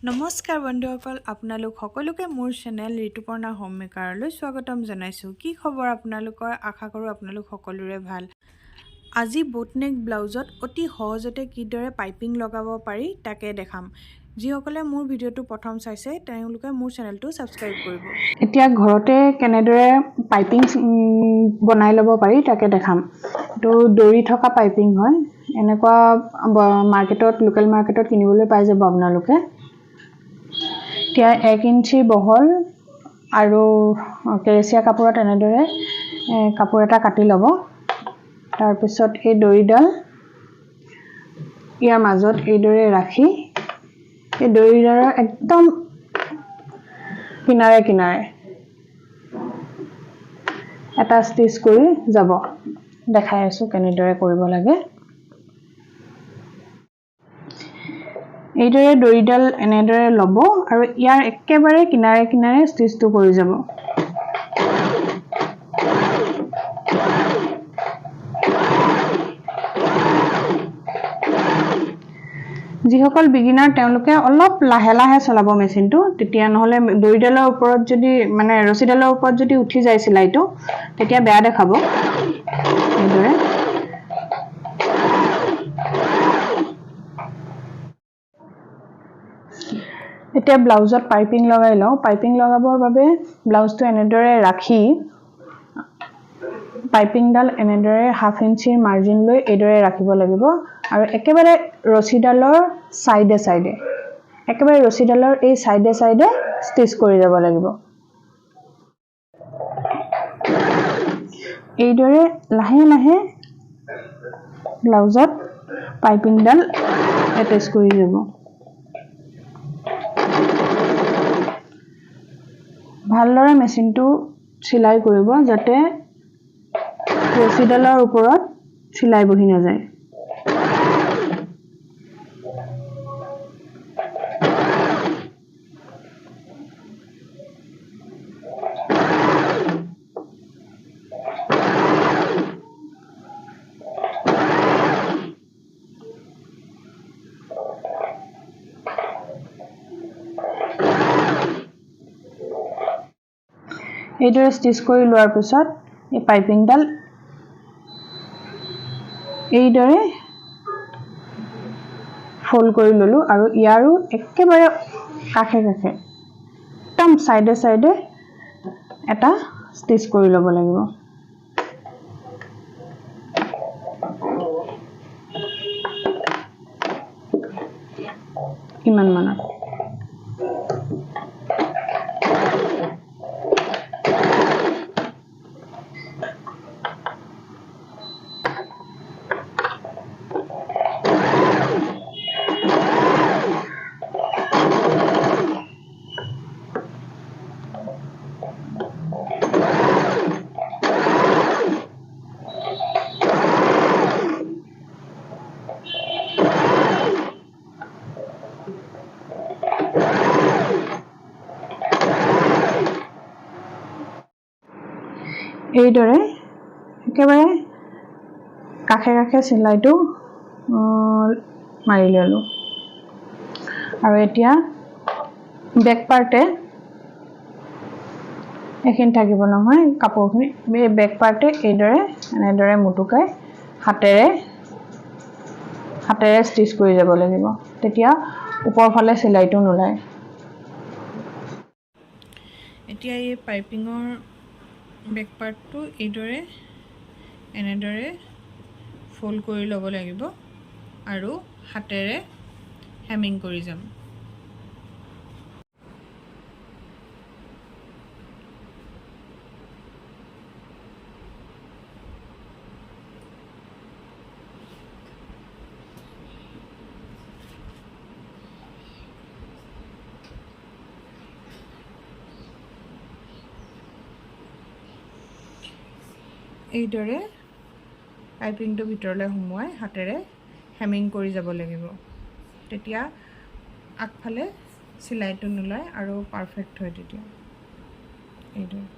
নমস্কাৰ বন্ধুসকল, আপোনালোক সকলোকে মোৰ চেনেল ঋতুপৰ্ণা হোম মেকাৰলৈ স্বাগতম জনাইছোঁ। কি খবৰ আপোনালোকৰ? আশা কৰোঁ আপোনালোক সকলোৰে ভাল। আজি বোটনেক ব্লাউজত অতি সহজতে কিদৰে পাইপিং লগাব পাৰি তাকে দেখাম। যিসকলে মোৰ ভিডিঅ'টো প্ৰথম চাইছে তেওঁলোকে মোৰ চেনেলটো ছাবস্ক্ৰাইব কৰিব। এতিয়া ঘৰতে কেনেদৰে পাইপিং বনাই ল'ব পাৰি তাকে দেখাম। তো দৰি থকা পাইপিং হয়, এনেকুৱা মাৰ্কেটত লোকেল মাৰ্কেটত কিনিবলৈ পাই যাব আপোনালোকে। এতিয়া 1 ইঞ্চি বহল আৰু কেৰেচিয়া কাপোৰত এনেদৰে কাপোৰ এটা কাটি ল'ব। তাৰপিছত এই দৰিডাল ইয়াৰ মাজত এইদৰে ৰাখি এই দৰিডালৰ একদম কিনাৰে কিনাৰে এটা ষ্টিচ কৰি যাব। দেখাই আছোঁ কেনেদৰে কৰিব লাগে। এইদৰে দৰিডাল এনেদৰে ল'ব আৰু ইয়াৰ একেবাৰে কিনাৰে কিনাৰে ষ্টিচটো কৰি যাব। যিসকল বিগিনাৰ তেওঁলোকে অলপ লাহে লাহে চলাব মেচিনটো, তেতিয়া নহ'লে দৰিডালৰ ওপৰত যদি মানে ৰছীডালৰ ওপৰত যদি উঠি যায় চিলাইটো তেতিয়া বেয়া দেখাব। এইদৰে এতিয়া ব্লাউজত পাইপিং লগাই লওঁ। পাইপিং লগাবৰ বাবে ব্লাউজটো এনেদৰে ৰাখি পাইপিংডাল এনেদৰে 1/2 ইঞ্চিৰ মাৰ্জিন লৈ এইদৰে ৰাখিব লাগিব আৰু একেবাৰে ৰছীডালৰ সাইডে সাইডে একেবাৰে ৰছীডালৰ এই সাইডে সাইডে ষ্টিচ কৰি যাব লাগিব। এইদৰে লাহে লাহে ব্লাউজত পাইপিংডাল এটেচ কৰি যাব। ভালদৰে মেচিনটো চিলাই কৰিব যাতে ৰছীডালৰ ওপৰত চিলাই বহি নাযায়। এইদৰে ষ্টিচ কৰি লোৱাৰ পিছত এই পাইপিংডাল এইদৰে ফোল্ড কৰি ললোঁ আৰু ইয়াৰো একেবাৰে কাষে কাষে একদম সাইডে সাইডে এটা ষ্টিচ কৰি ল'ব লাগিব। ইমান মানত এইদৰে একেবাৰে কাষে কাষে চিলাইটো মাৰি ল'লোঁ আৰু এতিয়া বেক পাৰ্টে এইখিনি থাকিব নহয় কাপোৰখিনি, এই বেক পাৰ্টে এইদৰে এনেদৰে মুটুকাই হাতেৰে ষ্টিচ কৰি যাব লাগিব, তেতিয়া ওপৰ ফালে চিলাইটো নোলায়। এতিয়া এই পাইপিঙৰ বেক পাৰ্টটো এইদৰে এনেদৰে ফোল্ড কৰি ল'ব লাগিব আৰু হাতেৰে হেমিং কৰি যাম। এইদৰে পাইপিংটো ভিতৰলৈ সোমোৱাই হাতেৰে হেমিং কৰি যাব লাগিব, তেতিয়া আগফালে চিলাইটো নোলায় আৰু পাৰফেক্ট হয়। তেতিয়া এইদৰে